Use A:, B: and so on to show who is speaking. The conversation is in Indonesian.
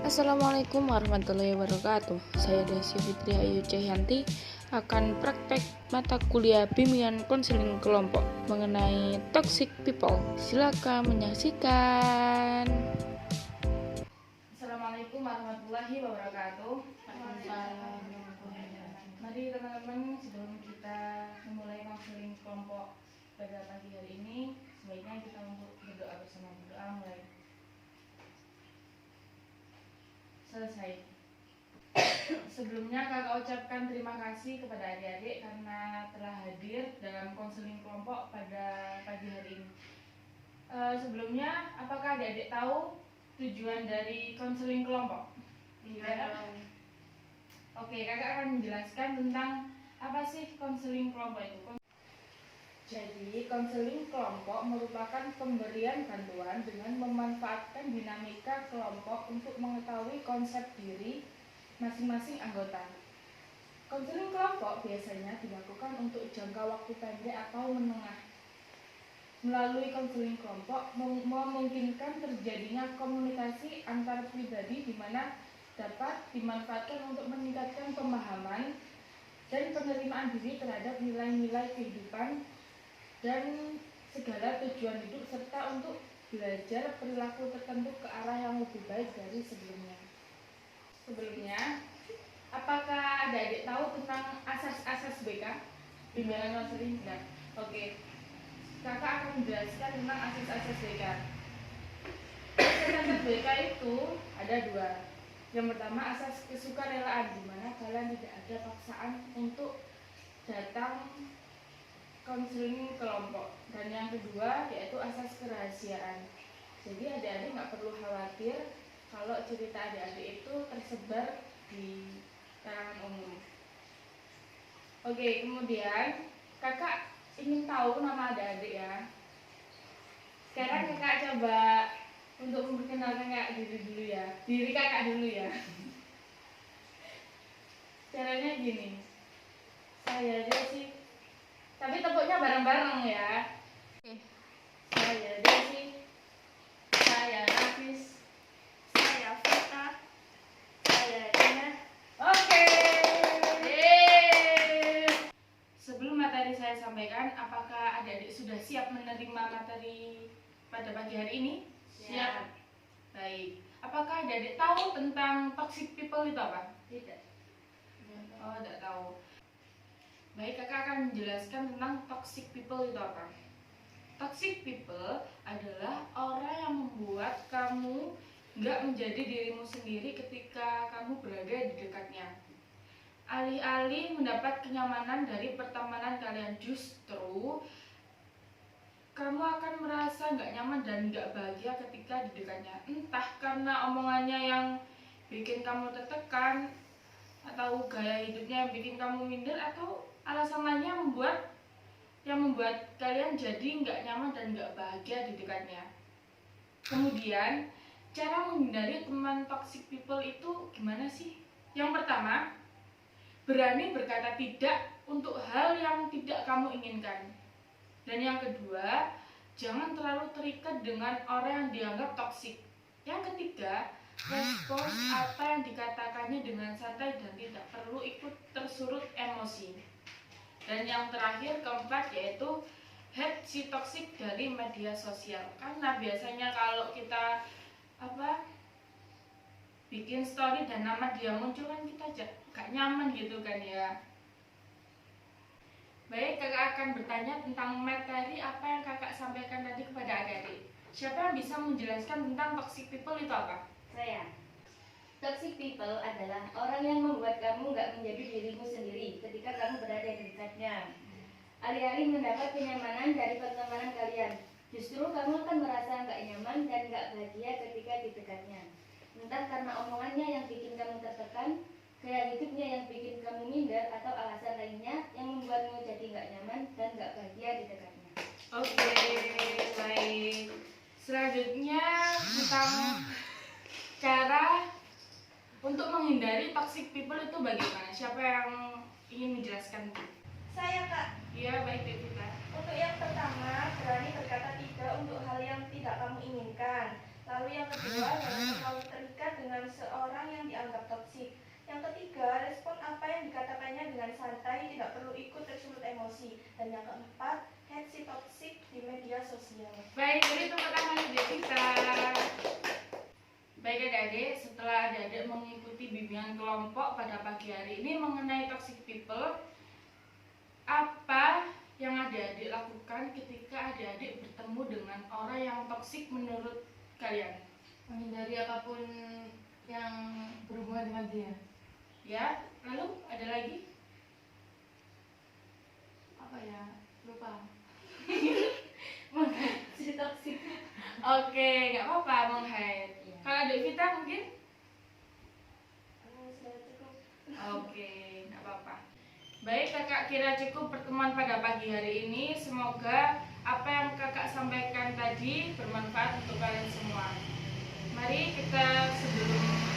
A: Assalamualaikum warahmatullahi wabarakatuh. Saya Desy Fitri Ayu Cahyanti akan praktek mata kuliah bimbingan konseling kelompok mengenai toxic people. Silakan menyaksikan. Assalamualaikum warahmatullahi wabarakatuh. Mari teman-teman, sebelum kita memulai konseling kelompok pada pagi hari ini, sebaiknya kita berdoa bersama. Berdoa mulai. Selesai. Sebelumnya kakak ucapkan terima kasih kepada adik-adik karena telah hadir dalam konseling kelompok pada pagi hari ini. Sebelumnya, apakah adik-adik tahu tujuan dari konseling kelompok? Tidak. Oke, kakak akan menjelaskan tentang apa sih konseling kelompok itu. Jadi, konseling kelompok merupakan pemberian bantuan dengan memanfaatkan dinamika kelompok untuk mengetahui konsep diri masing-masing anggota. Konseling kelompok biasanya dilakukan untuk jangka waktu pendek atau menengah. Melalui konseling kelompok memungkinkan terjadinya komunikasi antar pribadi di mana dapat dimanfaatkan untuk meningkatkan pemahaman dan penerimaan diri terhadap nilai-nilai kehidupan dan segala tujuan hidup serta untuk belajar perilaku tertentu ke arah yang lebih baik dari sebelumnya. Apakah adik-adik tahu tentang asas-asas BK? Bimbingan konseling? Tidak. Oke. Kakak akan menjelaskan tentang asas-asas BK. Asas-asas BK itu ada dua. Yang pertama, asas kesukarelaan, di mana kalian tidak ada paksaan untuk datang konseling kelompok. Dan yang kedua yaitu asas kerahasiaan. Jadi adik-adik nggak perlu khawatir kalau cerita adik-adik itu tersebar di kalangan umum. Oke, kemudian kakak ingin tahu nama adik-adik ya. Sekarang kakak coba untuk memperkenalkan kakak diri kakak dulu ya. Caranya gini, saya Desi, tapi tepuknya bareng-bareng ya. Saya Desi, saya Nafis, saya Vita, saya Dina. Oke. Sebelum materi saya sampaikan, apakah adik-adik sudah siap menerima materi pada pagi hari ini? Siap. Baik. Apakah adik-adik tahu tentang toxic people itu apa? Tidak. Oh, tidak tahu. Baik, kakak akan menjelaskan tentang toxic people itu apa. Toxic people adalah orang yang membuat kamu nggak menjadi dirimu sendiri ketika kamu berada di dekatnya. Alih-alih mendapat kenyamanan dari pertemanan kalian, justru kamu akan merasa nggak nyaman dan nggak bahagia ketika di dekatnya. Entah karena omongannya yang bikin kamu tertekan, atau gaya hidupnya yang bikin kamu minder, atau alasan lainnya yang membuat kalian jadi nggak nyaman dan nggak bahagia di dekatnya. Kemudian, cara menghindari teman toxic people itu gimana sih? Yang pertama, berani berkata tidak untuk hal yang tidak kamu inginkan. Dan yang kedua, jangan terlalu terikat dengan orang yang dianggap toksik. Yang ketiga, respons apa yang dikatakannya dengan santai dan tidak perlu ikut tersurut emosi. Dan yang terakhir, keempat, yaitu hate si toksik dari media sosial. Karena biasanya kalau kita bikin story dan nama dia muncul kan kita gak nyaman gitu kan ya. Baik, kakak akan bertanya tentang materi apa yang kakak sampaikan tadi kepada adik-adik. Siapa yang bisa menjelaskan tentang toxic people itu apa?
B: Saya. Toxic people adalah orang yang membuat kamu nggak menjadi dirimu sendiri ketika kamu berada di dekatnya. Alih-alih mendapat kenyamanan dari pertemanan kalian, justru kamu akan merasa nggak nyaman dan nggak bahagia ketika di dekatnya. Entah karena omongannya yang bikin kamu tertekan, gaya hidupnya yang bikin kamu minder, atau alasan lainnya yang membuatmu jadi nggak nyaman dan nggak bahagia di dekatnya.
A: Oke, baik. Selanjutnya tentang cara untuk menghindari toxic people itu bagaimana? Siapa yang ingin menjelaskan?
C: Saya, Kak.
A: Iya, baik Devita.
C: Untuk yang pertama, berani berkata tidak untuk hal yang tidak kamu inginkan. Lalu yang kedua adalah terlalu terikat dengan seorang yang dianggap toksik. Yang ketiga, respon apa yang dikatakannya dengan santai, tidak perlu ikut tersulut emosi. Dan yang keempat, hate si toksik di media sosial.
A: Baik, jadi tepuk tangan untuk kita. Baik adik-adik, setelah adik-adik mengikuti bimbingan kelompok pada pagi hari ini mengenai toxic people, apa yang adik-adik lakukan ketika adik-adik bertemu dengan orang yang toksik menurut kalian?
D: Menghindari apapun yang berhubungan dengan dia.
A: Ya, lalu ada lagi?
D: Apa ya? Lupa.
B: Si toksik.
A: Oke, nggak apa-apa menghide.
B: Iya.
A: Kalau adik kita mungkin?
C: Sudah cukup.
A: Oke, nggak apa-apa. Baik, kakak kira cukup pertemuan pada pagi hari ini. Semoga apa yang kakak sampaikan tadi bermanfaat untuk kalian semua. Mari kita sebelum